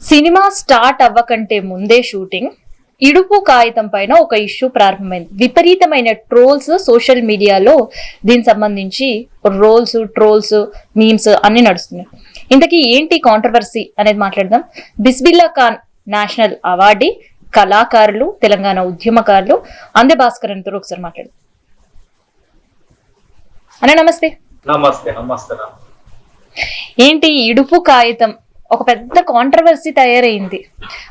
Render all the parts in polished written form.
Cinema start అవ్వకంటే ముందే shooting ఇడుపు కాగితం పైన ఒక ఇష్యూ ప్రారంభమైంది. విపరీతమైన ట్రోల్స్ సోషల్ మీడియాలో దీనికి సంబంధించి ట్రోల్స్ మీమ్స్ అన్ని నడుస్తున్నాయి. ఇంతకీ ఏంటి కాంట్రవర్సీ అనేది మాట్లాడదాం. బిస్మిల్లా ఖాన్ నేషనల్ అవార్డీ, కళాకారులు, తెలంగాణ ఉద్యమకారులు అందే భాస్కర్ తో ఒకసారి మాట్లాడదాం. అన్న నమస్తే. నమస్తే. నమస్తే. ఏంటి ఇడుపు కాగితం ఒక పెద్ద కాంట్రవర్సీ తయారైంది.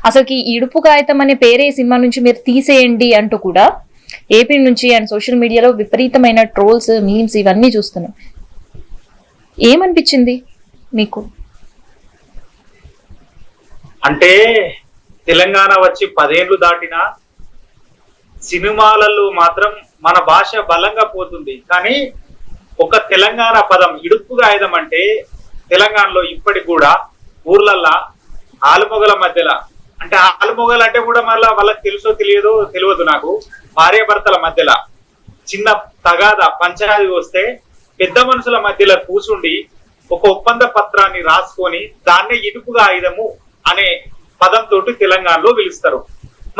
అసలుకి ఇడుపు కాగితం అనే పేరే సినిమా నుంచి మీరు తీసేయండి అంటూ కూడా ఏపీ నుంచి అండ్ సోషల్ మీడియాలో విపరీతమైన ట్రోల్స్, మీమ్స్ ఇవన్నీ చూస్తున్నాం. ఏమనిపించింది మీకు? అంటే తెలంగాణ వచ్చి 10 ఏళ్లు దాటినా సినిమాలలో మాత్రం మన భాష బలంగా పోతుంది. కానీ ఒక తెలంగాణ పదం ఇడుపు కాగితం అంటే తెలంగాణలో ఇప్పటికి కూడా ఊర్లల్లా ఆలుమొగల మధ్యలో, అంటే ఆలుమొగలు అంటే కూడా మళ్ళీ వాళ్ళకి తెలుసో తెలియదు నాకు, భార్యాభర్తల మధ్యలో చిన్న తగాద పంచాయతీ వస్తే పెద్ద మనుషుల మధ్యలో కూర్చుండి ఒక ఒప్పంద పత్రాన్ని రాసుకొని దాన్నే ఇడుపు కాగితము అనే పదంతో తెలంగాణలో పిలుస్తారు.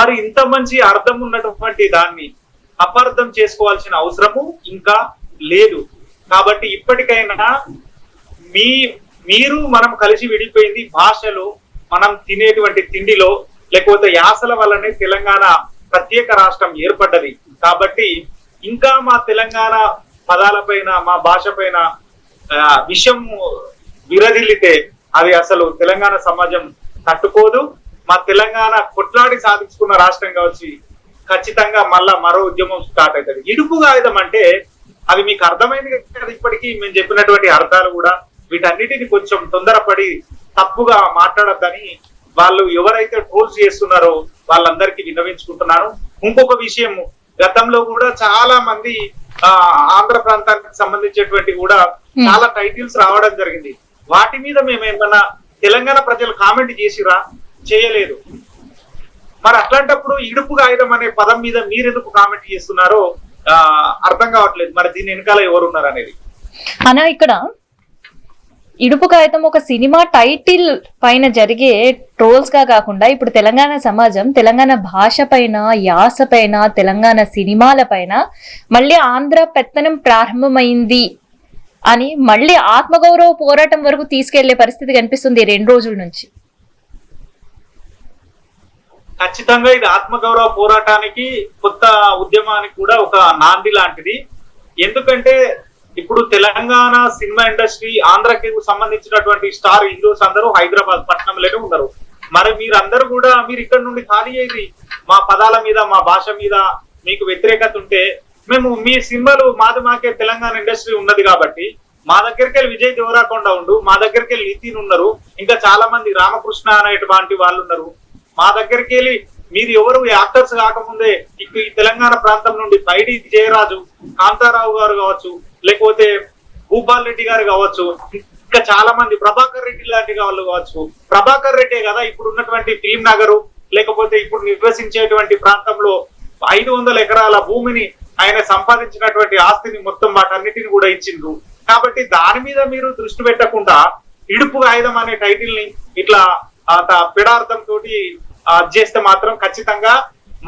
మరి ఇంత మంచి అర్థం ఉన్నటువంటి దాన్ని అపార్థం చేసుకోవాల్సిన అవసరము ఇంకా లేదు. కాబట్టి ఇప్పటికైనా మీరు మనం కలిసి విడిపోయింది భాషలో, మనం తినేటువంటి తిండిలో, లేకపోతే యాసల వల్లనే తెలంగాణ ప్రత్యేక రాష్ట్రం ఏర్పడ్డది. కాబట్టి ఇంకా మా తెలంగాణ పదాలపైన, మా భాష పైన విషయం విరదిల్లితే అది అసలు తెలంగాణ సమాజం తట్టుకోదు. మా తెలంగాణ కొట్లాడి సాధించుకున్న రాష్ట్రంగా వచ్చి ఖచ్చితంగా మళ్ళా మరో ఉద్యమం స్టార్ట్ అవుతుంది. ఇడుపు కాగితం అంటే అది మీకు అర్థమైంది కదా. ఇప్పటికీ మేము చెప్పినటువంటి అర్థాలు కూడా వీటన్నిటిని కొంచెం తొందరపడి తప్పుగా మాట్లాడొద్దని వాళ్ళు ఎవరైతే ట్రోల్స్ చేస్తున్నారో వాళ్ళందరికీ విన్నవించుకుంటున్నాను. ఇంకొక విషయం, గతంలో కూడా చాలా మంది ఆంధ్ర ప్రాంతానికి సంబంధించినటువంటి కూడా చాలా టైటిల్స్ రావడం జరిగింది. వాటి మీద మేము ఏమన్నా తెలంగాణ ప్రజలు కామెంట్ చేసిరా? చేయలేదు. మరి అట్లాంటప్పుడు ఇడుపు కాగితం అనే పదం మీద మీరెందుకు కామెంట్ చేస్తున్నారో అర్థం కావట్లేదు. మరి దీని వెనకాల ఎవరున్నారు అనేది. అనా ఇక్కడ ఇడుపు కాగితం ఒక సినిమా టైటిల్ పైన జరిగే ట్రోల్స్ గా కాకుండా ఇప్పుడు తెలంగాణ సమాజం తెలంగాణ భాష పైన, యాస పైన, తెలంగాణ సినిమాల పైన మళ్ళీ ఆంధ్ర పెత్తనం ప్రారంభమైంది అని మళ్ళీ ఆత్మగౌరవ పోరాటం వరకు తీసుకెళ్లే పరిస్థితి కనిపిస్తుంది 2 రోజుల నుంచి. ఖచ్చితంగా ఇది ఆత్మగౌరవ పోరాటానికి, కొత్త ఉద్యమానికి కూడా ఒక నాంది లాంటిది. ఎందుకంటే ఇప్పుడు తెలంగాణ సినిమా ఇండస్ట్రీ, ఆంధ్రకి సంబంధించినటువంటి స్టార్ హీరోస్ అందరూ హైదరాబాద్ పట్టణంలోనే ఉన్నారు. మరి మీరందరూ కూడా మీరు ఇక్కడ నుండి ఖాళీ అయ్యి మా పదాల మీద, మా భాష మీద మీకు వ్యతిరేకత ఉంటే మేము మీ సినిమాలు మాకే తెలంగాణ ఇండస్ట్రీ ఉన్నది కాబట్టి మా దగ్గరికి వెళ్ళి విజయ్ దేవరాకొండ ఉండు, మా దగ్గరికి వెళ్ళి నితిన్ ఉన్నారు, ఇంకా చాలా మంది రామకృష్ణ అనేటువంటి వాళ్ళు ఉన్నారు. మా దగ్గరికి వెళ్ళి మీరు ఎవరు యాక్టర్స్ కాకముందే ఈ తెలంగాణ ప్రాంతం నుండి పైడి జయరాజు, కాంతారావు గారు కావచ్చు, లేకపోతే భూపాల్ రెడ్డి గారు కావచ్చు, ఇంకా చాలా మంది ప్రభాకర్ రెడ్డి లాంటి వాళ్ళు కావచ్చు. ప్రభాకర్ రెడ్డే కదా ఇప్పుడు ఉన్నటువంటి ఫిలిం నగరు, లేకపోతే ఇప్పుడు నిర్వసించేటువంటి ప్రాంతంలో 500 ఎకరాల భూమిని ఆయన సంపాదించినటువంటి ఆస్తిని మొత్తం వాటన్నిటిని కూడా ఇచ్చిండ్రు. కాబట్టి దాని మీద మీరు దృష్టి పెట్టకుండా ఇడుపు కాగితం అనే టైటిల్ ని ఇట్లా పెడార్థం తోటి చేస్తే మాత్రం ఖచ్చితంగా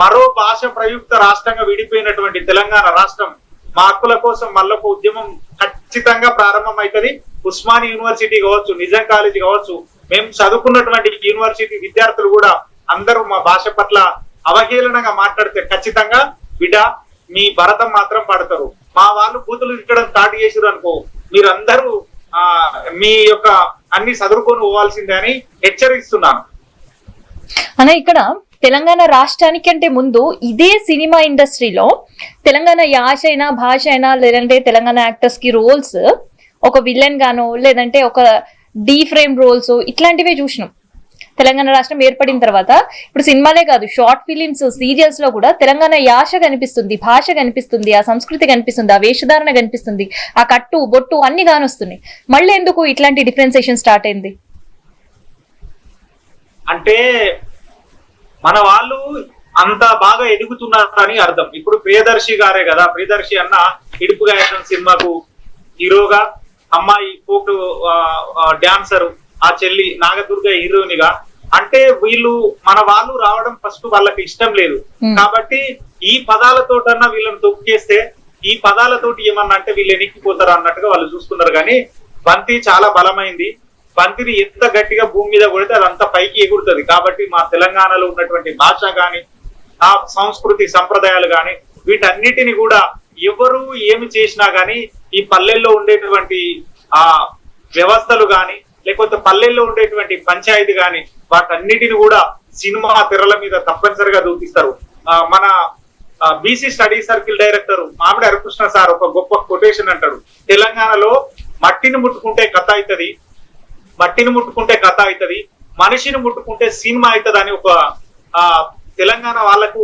మరో భాష ప్రయుక్త రాష్ట్రంగా విడిపోయినటువంటి తెలంగాణ రాష్ట్రం మా హక్కుల కోసం మళ్ళొక ఉద్యమం ఖచ్చితంగా ప్రారంభం అవుతుంది. ఉస్మాని యూనివర్సిటీ కావచ్చు, నిజాం కాలేజీ కావచ్చు, మేము చదువుకున్నటువంటి యూనివర్సిటీ విద్యార్థులు కూడా అందరూ మా భాష పట్ల అవహేళనగా మాట్లాడితే ఖచ్చితంగా బిడ్డ మీ భరతం మాత్రం పడతారు. మా వాళ్ళు బూతులు ఇక్కడ స్టార్ట్ చేసారు అనుకో, మీరందరూ మీ యొక్క అన్ని చదువుకొని పోవాల్సిందే అని హెచ్చరిస్తున్నాను. అన్న ఇక్కడ తెలంగాణ రాష్ట్రానికంటే ముందు ఇదే సినిమా ఇండస్ట్రీలో తెలంగాణ యాస అయినా, భాష అయినా, లేదంటే తెలంగాణ యాక్టర్స్ కి రోల్స్ ఒక విలన్ గానో, లేదంటే ఒక డీఫ్రేమ్ రోల్స్ ఇట్లాంటివే చూసినాం. తెలంగాణ రాష్ట్రం ఏర్పడిన తర్వాత ఇప్పుడు సినిమాలే కాదు, షార్ట్ ఫిలిమ్స్, సీరియల్స్ లో కూడా తెలంగాణ యాస కనిపిస్తుంది, భాష కనిపిస్తుంది, ఆ సంస్కృతి కనిపిస్తుంది, ఆ వేషధారణ కనిపిస్తుంది, ఆ కట్టు బొట్టు అన్ని కానొస్తున్నాయి. మళ్ళీ ఎందుకు ఇట్లాంటి డిఫరెన్సియేషన్ స్టార్ట్ అయింది? అంటే మన వాళ్ళు అంత బాగా ఎదుగుతున్నారని అర్థం. ఇప్పుడు ప్రియదర్శి గారే కదా, ప్రియదర్శి అన్న ఇడుపు గాయత్రం సినిమాకు హీరోగా, అమ్మాయి ఫోక్ డాన్సర్ ఆ చెల్లి నాగదుర్గ హీరోయిన్ గా అంటే వీళ్ళు మన వాళ్ళు రావడం ఫస్ట్ వాళ్ళకి ఇష్టం లేదు. కాబట్టి ఈ పదాలతోటన్నా వీళ్ళని తొక్కేస్తే, ఈ పదాలతోటి ఏమన్నా అంటే వీళ్ళు ఎనిక్కిపోతారు అన్నట్టుగా వాళ్ళు చూస్తున్నారు. కానీ బంతి చాలా బలమైంది. బంతిని ఎంత గట్టిగా భూమి మీద కొడితే అదంతా పైకి ఎగురుతుంది. కాబట్టి మా తెలంగాణలో ఉన్నటువంటి భాష గాని, ఆ సంస్కృతి సంప్రదాయాలు గాని, వీటన్నిటిని కూడా ఎవరు ఏమి చేసినా గాని, ఈ పల్లెల్లో ఉండేటువంటి ఆ వ్యవస్థలు గాని, లేకపోతే పల్లెల్లో ఉండేటువంటి పంచాయతీ గాని, వాటన్నిటిని కూడా సినిమా తెరల మీద తప్పనిసరిగా చూపిస్తారు. మన బీసీ స్టడీ సర్కిల్ డైరెక్టర్ మామిడి హరికృష్ణ సార్ ఒక గొప్ప కొటేషన్ అంటాడు, తెలంగాణలో మట్టిని ముట్టుకుంటే కథ అవుతుంది, మట్టిని ముట్టుకుంటే కథ అవుతుంది, మనిషిని ముట్టుకుంటే సినిమా అవుతుంది అని ఒక తెలంగాణ వాళ్లకు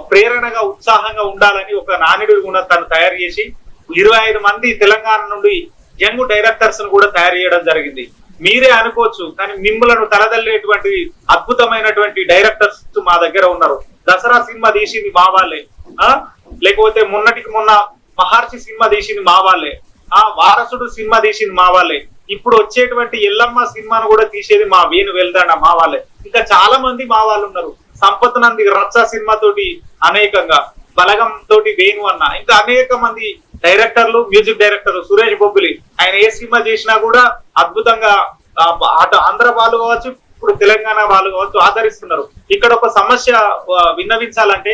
ప్రేరణగా ఉత్సాహంగా ఉండాలని ఒక నానుడి కూడా తను తయారు చేసి 25 మంది తెలంగాణ నుండి యంగ్ డైరెక్టర్స్ ను కూడా తయారు చేయడం జరిగింది. మీరే అనుకోవచ్చు, కానీ మిమ్మలను తలదల్లేటువంటి అద్భుతమైనటువంటి డైరెక్టర్స్ మా దగ్గర ఉన్నారు. దసరా సినిమా తీసింది మా వాళ్ళే, లేకపోతే మొన్నటికి మొన్న మహర్షి సినిమా తీసింది మా వాళ్ళే, వారసుడు సినిమా తీసింది మా వాళ్ళే, ఇప్పుడు వచ్చేటువంటి ఎల్లమ్మ సినిమాను కూడా తీసేది మా వేణు వెళ్దాడ మా వాళ్ళే. ఇంకా చాలా మంది మా వాళ్ళు ఉన్నారు. సంపత్ నంది రచ్చ సినిమా తోటి అనేకంగా, బలగం తోటి వేణు అన్న, ఇంకా అనేక మంది డైరెక్టర్లు, మ్యూజిక్ డైరెక్టర్లు, సురేష్ బొబ్బిలి, ఆయన ఏ సినిమా చేసినా కూడా అద్భుతంగా అటు ఆంధ్ర వాళ్ళు కావచ్చు, ఇప్పుడు తెలంగాణ వాళ్ళు కావచ్చు ఆదరిస్తున్నారు. ఇక్కడ ఒక సమస్య విన్నవించాలంటే,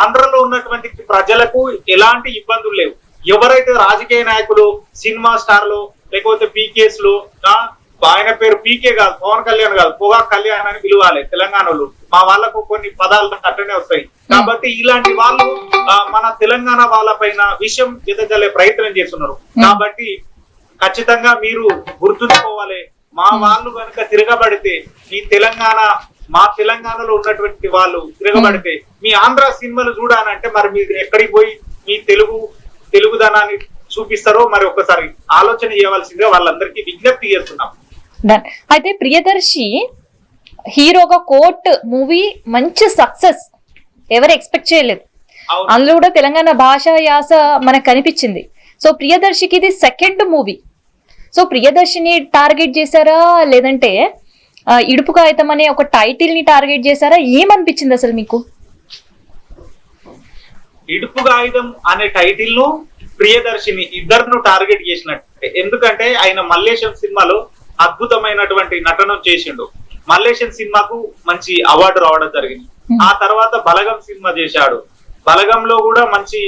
ఆంధ్రలో ఉన్నటువంటి ప్రజలకు ఎలాంటి ఇబ్బందులు లేవు. ఎవరైతే రాజకీయ నాయకులు, సినిమా స్టార్లు, లేకపోతే పీకేస్ లో, ఆయన పేరు పీకే కాదు, పవన్ కళ్యాణ్ కాదు, పొగా కళ్యాణ్ అని పిలవాలి తెలంగాణలో. మా వాళ్ళకు కొన్ని పదాలు అట్టనే వస్తాయి. కాబట్టి ఇలాంటి వాళ్ళు మన తెలంగాణ వాళ్ళ పైన విషయం ఎదజల్లే ప్రయత్నం చేస్తున్నారు. కాబట్టి ఖచ్చితంగా మీరు గుర్తుంచుకోవాలి, మా వాళ్ళు కనుక తిరగబడితే, మీ తెలంగాణ, మా తెలంగాణలో ఉన్నటువంటి వాళ్ళు తిరగబడితే మీ ఆంధ్ర సినిమాలు చూడాలంటే మరి మీరు ఎక్కడికి పోయి మీ తెలుగుదనాన్ని చూపిస్తారో మరి ఒక్కసారి ఆలోచన చేయవలసిందిగా వాళ్ళందరికీ విజ్ఞప్తి చేస్తున్నాం. అయితే ప్రియదర్శి హీరోగా కోర్ట్ మూవీ మంచి సక్సెస్, ఎవరు ఎక్స్పెక్ట్ చేయలేదు. అందులో కూడా తెలంగాణ భాష యాస మనకు కనిపించింది. సో ప్రియదర్శికి ఇది second movie. So Priyadarshini target చేశారా, లేదంటే ఇడుపు కాగితం అనే ఒక టైటిల్ ని టార్గెట్ చేశారా? ఏమనిపించింది అసలు మీకు? ఇడుపు కాగితం అనే టైటిల్ ను, ప్రియదర్శిని ఇద్దరును టార్గెట్ చేసినట్టే. ఎందుకంటే ఆయన మల్లేశం సినిమాలో అద్భుతమైనటువంటి నటన చేసిండు. మల్లేశం సినిమాకు మంచి అవార్డు రావడం జరిగింది. ఆ తర్వాత బలగం సినిమా చేశాడు, బలగంలో కూడా మంచి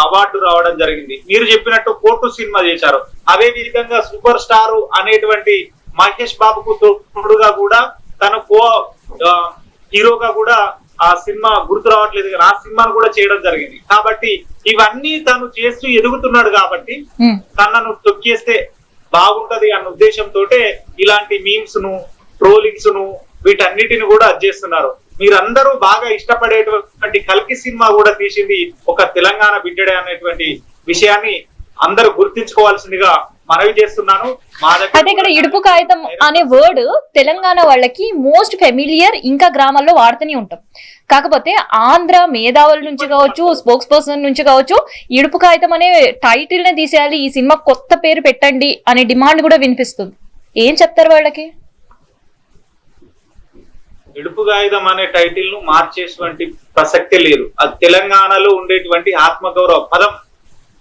అవార్డు రావడం జరిగింది. మీరు చెప్పినట్టు కోర్టు సినిమా చేశారు. అదే విధంగా సూపర్ స్టార్ అనేటువంటి మహేష్ బాబుకు తోడుగా కూడా తను హీరోగా కూడా ఆ సినిమా గుర్తు రావట్లేదు కానీ ఆ సినిమాను కూడా చేయడం జరిగింది. కాబట్టి ఇవన్నీ తను చేస్తూ ఎదుగుతున్నాడు. కాబట్టి తనను తొక్కేస్తే బాగుంటది అన్న ఉద్దేశంతో ఇలాంటి మీమ్స్ ను, ట్రోలింగ్స్ ను, వీటన్నిటిని కూడా చేస్తున్నారు. మీరందరూ బాగా ఇష్టపడేటువంటి కల్కి సినిమా కూడా తీసింది ఒక తెలంగాణ బిడ్డడే అనేటువంటి విషయాన్ని అందరూ గుర్తించుకోవాల్సిందిగా మనవి చేస్తున్నాను. అదే ఇక్కడ ఇడుపు కాగితం అనే వర్డ్ తెలంగాణ వాళ్ళకి మోస్ట్ ఫెమిలియర్, ఇంకా గ్రామాల్లో వాడుతూనే ఉంటాం. కాకపోతే ఆంధ్ర మేధావుల నుంచి కావచ్చు, స్పోక్స్ పర్సన్ నుంచి కావచ్చు, ఇడుపు కాగితం అనే టైటిల్ నే తీసేయాలి, ఈ సినిమా కొత్త పేరు పెట్టండి అనే డిమాండ్ కూడా వినిపిస్తుంది. ఏం చెప్తారు వాళ్ళకి? ఇడుపు కాగితం అనే టైటిల్ ను మార్చేటువంటి ప్రసక్తే లేదు. అది తెలంగాణలో ఉండేటువంటి ఆత్మగౌరవ పదం,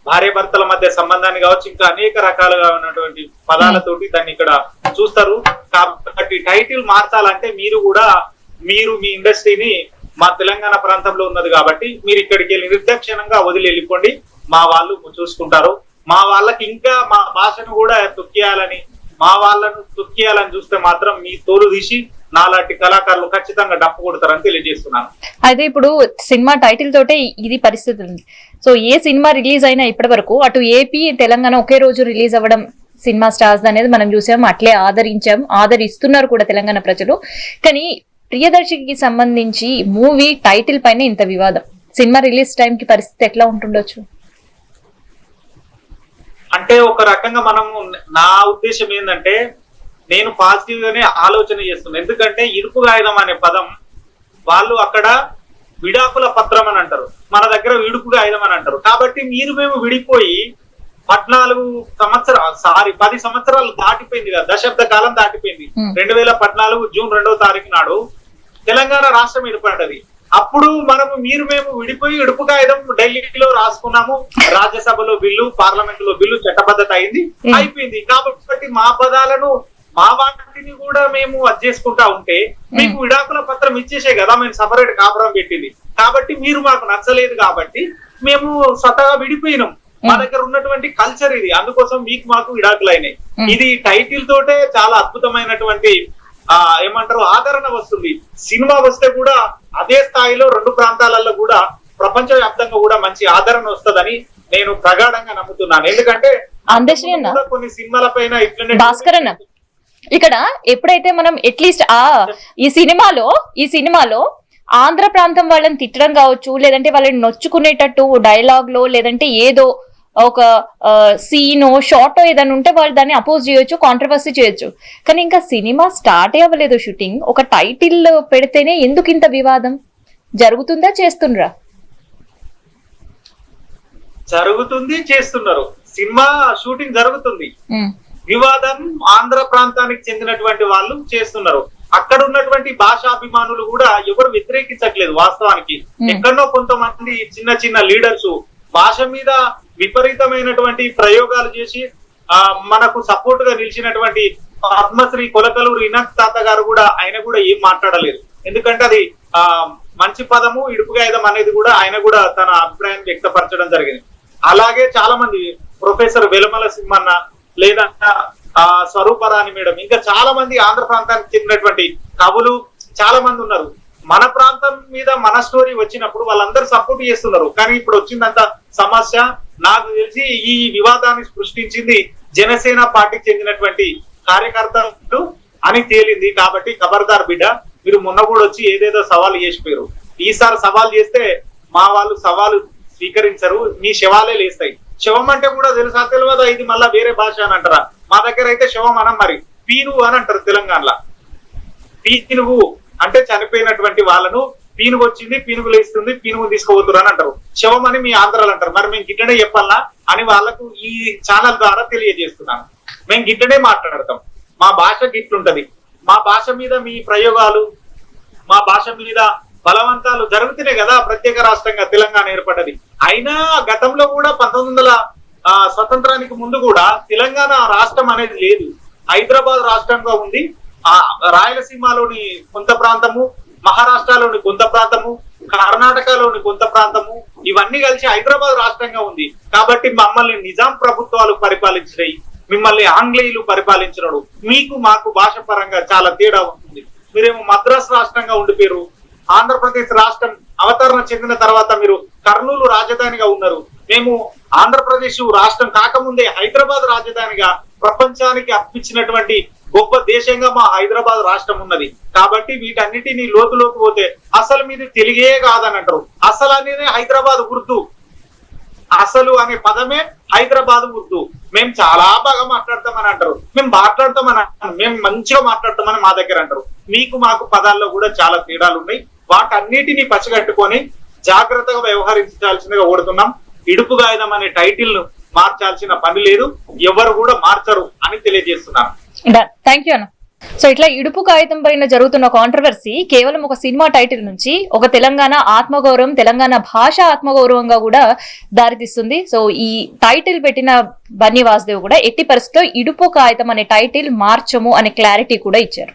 భార్య భర్తల మధ్య సంబంధాన్ని కావచ్చు, ఇంకా అనేక రకాలుగా ఉన్నటువంటి పదాలతోటి దాన్ని ఇక్కడ చూస్తారు. కాబట్టి టైటిల్ మార్చాలంటే మీరు మీ ఇండస్ట్రీని మా తెలంగాణ ప్రాంతంలో ఉన్నది కాబట్టి మీరు ఇక్కడికి వెళ్ళి నిర్దక్షిణంగా వదిలి వెళ్ళిపోండి, మా వాళ్ళు చూసుకుంటారు. మా వాళ్ళకి ఇంకా మా భాషను కూడా తొక్కియాలని, మా వాళ్ళను తొక్కియాలని చూస్తే మాత్రం మీ తోలు తీసి నాలాంటి కళాకారులు ఖచ్చితంగా డప్పు కొడతారని తెలియజేస్తున్నాను. అయితే ఇప్పుడు సినిమా టైటిల్ తోటే ఇది పరిస్థితి ఉంది. సో ఏ సినిమా రిలీజ్ అయినా ఇప్పటి వరకు అటు ఏపీ, తెలంగాణ ఒకే రోజు రిలీజ్ అవ్వడం సినిమా స్టార్స్ అనేది మనం చూసాం, అట్లే ఆదరిస్తున్నారు కూడా తెలంగాణ ప్రజలు. కానీ ప్రియదర్శికి సంబంధించి మూవీ టైటిల్ పైన ఇంత వివాదం, సినిమా రిలీజ్ టైం కి పరిస్థితి ఎట్లా ఉంటుండొచ్చు? అంటే ఒక రకంగా మనము, నా ఉద్దేశం ఏంటంటే నేను పాజిటివ్ గానే ఆలోచన చేస్తున్నాను. ఎందుకంటే ఇరుపు కాగితం అనే పదం వాళ్ళు అక్కడ విడాకుల పత్రం అని అంటారు, మన దగ్గర విడుపు కాగితం అని అంటారు. కాబట్టి మేము విడిపోయి 14 సంవత్సరాలు 10 సంవత్సరాలు దాటిపోయింది కదా, దశాబ్ద కాలం దాటిపోయింది. 2014 జూన్ 2వ తారీఖు నాడు తెలంగాణ రాష్ట్రం ఏర్పడ్డది. అప్పుడు మేము విడిపోయి ఇడుపు కాగితం ఢిల్లీలో రాసుకున్నాము. రాజ్యసభలో బిల్లు, పార్లమెంట్ లో బిల్లు చట్టబద్ధత అయింది, అయిపోయింది. కాబట్టి మా పదాలను మా వాటిని కూడా మేము అది చేసుకుంటా ఉంటే మీకు విడాకుల పత్రం ఇచ్చేసే కదా మేము సపరేట్ కాపురం పెట్టింది. కాబట్టి మీరు మాకు నచ్చలేదు కాబట్టి మేము స్వతగా విడిపోయినాం. మా దగ్గర ఉన్నటువంటి కల్చర్ ఇది, అందుకోసం మీకు మాకు విడాకులు అయినాయి. ఇది టైటిల్ తోటే చాలా అద్భుతమైనటువంటి ఏమంటారు ఆదరణ వస్తుంది. సినిమా వస్తే కూడా అదే స్థాయిలో 2 ప్రాంతాలలో కూడా ప్రపంచ వ్యాప్తంగా కూడా మంచి ఆదరణ వస్తుందని నేను ప్రగాఢంగా నమ్ముతున్నాను. ఎందుకంటే కొన్ని సినిమాల పైన ఇట్లనే భాస్కర్ అన్న ఇక్కడ ఎప్పుడైతే మనం అట్లీస్ట్ ఈ సినిమాలో ఆంధ్ర ప్రాంతం వాళ్ళని తిట్టడం కావచ్చు, లేదంటే వాళ్ళని నొచ్చుకునేటట్టు డైలాగ్ లో లేదంటే ఏదో ఒక సీనో షార్టో ఏదైనా ఉంటే వాళ్ళు దాన్ని అపోజ్ చేయొచ్చు, కాంట్రవర్సీ చేయొచ్చు. కానీ ఇంకా సినిమా స్టార్ట్ అవ్వలేదు షూటింగ్, ఒక టైటిల్ పెడితేనే ఎందుకు ఇంత వివాదం జరుగుతుందా? చేస్తుండ్రా? జరుగుతుంది, చేస్తున్నారు. సినిమా షూటింగ్ జరుగుతుంది, వివాదం ఆంధ్ర ప్రాంతానికి చెందినటువంటి వాళ్ళు చేస్తున్నారు. అక్కడ ఉన్నటువంటి భాషాభిమానులు కూడా ఎవరు వ్యతిరేకించట్లేదు. వాస్తవానికి ఎక్కడో కొంతమంది చిన్న చిన్న లీడర్స్ భాష మీద విపరీతమైనటువంటి ప్రయోగాలు చేసి మనకు సపోర్ట్ గా నిలిచినటువంటి పద్మశ్రీ కొలకలూరు ఇనాక్ తాత గారు కూడా ఆయన కూడా ఏం మాట్లాడలేదు. ఎందుకంటే అది మంచి పదము, ఇడుపు కాగితం అనేది కూడా ఆయన కూడా తన అభిప్రాయం వ్యక్తపరచడం జరిగింది. అలాగే చాలా మంది ప్రొఫెసర్ వెలమల సింహన్న లేదంటే స్వరూపరాణి మేడం, ఇంకా చాలా మంది ఆంధ్ర ప్రాంతానికి చెందినటువంటి కవులు చాలా మంది ఉన్నారు. మన ప్రాంతం మీద మన స్టోరీ వచ్చినప్పుడు వాళ్ళందరూ సపోర్ట్ చేస్తున్నారు. కానీ ఇప్పుడు వచ్చిందంత సమస్య నాకు తెలిసి ఈ వివాదాన్ని సృష్టించింది జనసేన పార్టీకి చెందినటువంటి కార్యకర్తలు అని తేలింది. కాబట్టి ఖబర్దార్ బిడ్డ, మీరు మొన్న కూడా వచ్చి ఏదేదో సవాల్ చేసిపోయారు. ఈసారి సవాల్ చేస్తే మా వాళ్ళు సవాలు స్వీకరించరు, మీ శవాలే లేస్తాయి. శవం అంటే కూడా తెలుసా తెలియదా? ఇది మళ్ళా వేరే భాష అని అంటారా? మా దగ్గర అయితే శవం అనం, మరి పీనుగు అని అంటారు తెలంగాణలో. పీనుగు అంటే చనిపోయినటువంటి వాళ్ళను పీనుగు వచ్చింది, పీనుగు లేస్తుంది, పీనుగు తీసుకోవద్దురు అని అంటారు. శవం అని మీ ఆంధ్రాలు అంటారు. మరి మేము గిట్టనే చెప్పాలా అని వాళ్ళకు ఈ ఛానల్ ద్వారా తెలియజేస్తున్నాను. మేము గిట్టనే మాట్లాడతాం, మా భాష గిట్లుంటది. మా భాష మీద మీ ప్రయోగాలు, మా భాష మీద బలవంతాలు జరుగుతున్నాయి కదా. ప్రత్యేక రాష్ట్రంగా తెలంగాణ ఏర్పడ్డది. అయినా గతంలో కూడా 1900 స్వతంత్రానికి ముందు కూడా తెలంగాణ రాష్ట్రం అనేది లేదు, హైదరాబాద్ రాష్ట్రంగా ఉంది. రాయలసీమలోని కొంత ప్రాంతము, మహారాష్ట్రలోని కొంత ప్రాంతము, కర్ణాటకలోని కొంత ప్రాంతము, ఇవన్నీ కలిసి హైదరాబాద్ రాష్ట్రంగా ఉంది. కాబట్టి మమ్మల్ని నిజాం ప్రభుత్వాలు పరిపాలించినాయి, మిమ్మల్ని ఆంగ్లేయులు పరిపాలించినాడు. మీకు మాకు భాష పరంగా చాలా తేడా ఉంటుంది. మీరేమో మద్రాసు రాష్ట్రంగా ఉండిపోయారు. ఆంధ్రప్రదేశ్ రాష్ట్రం అవతరణ చెందిన తర్వాత మీరు కర్నూలు రాజధానిగా ఉన్నారు. మేము ఆంధ్రప్రదేశ్ రాష్ట్రం కాకముందే హైదరాబాద్ రాజధానిగా ప్రపంచానికి అర్పించినటువంటి గొప్ప దేశంగా మా హైదరాబాద్ రాష్ట్రం ఉన్నది. కాబట్టి వీటన్నిటినీ లోతులోకి పోతే అసలు మీది తెలుగే కాదని అంటారు. అసలు అనేది హైదరాబాద్ ఉర్దూ, అసలు అనే పదమే హైదరాబాద్ ఉర్దూ. మేము చాలా బాగా మాట్లాడతామని అంటారు, మేము మంచిగా మాట్లాడతామని మా దగ్గర అంటారు. మీకు మాకు పదాల్లో కూడా చాలా తేడాలు ఉన్నాయి. వాటన్నిటినీ పసిగట్టుకొని జాగ్రత్తగా వ్యవహరించాల్సిందిగా కోరుతున్నాం. ఇడుపు కాగితం అనే టైటిల్ ను మార్చాల్సిన పని లేదు, ఎవరు కూడా మార్చరు అని తెలియజేస్తున్నాను. థ్యాంక్ యూ అన్న. సో ఇట్లా ఇడుపు కాగితం పైన జరుగుతున్న కాంట్రవర్సీ కేవలం ఒక సినిమా టైటిల్ నుంచి ఒక తెలంగాణ ఆత్మగౌరవం, తెలంగాణ భాష ఆత్మగౌరవంగా కూడా దారితీస్తుంది. సో ఈ టైటిల్ పెట్టిన బన్నీ వాసుదేవ్ కూడా ఎట్టి పరిస్థితిలో ఇడుపు కాగితం అనే టైటిల్ మార్చము అనే క్లారిటీ కూడా ఇచ్చారు.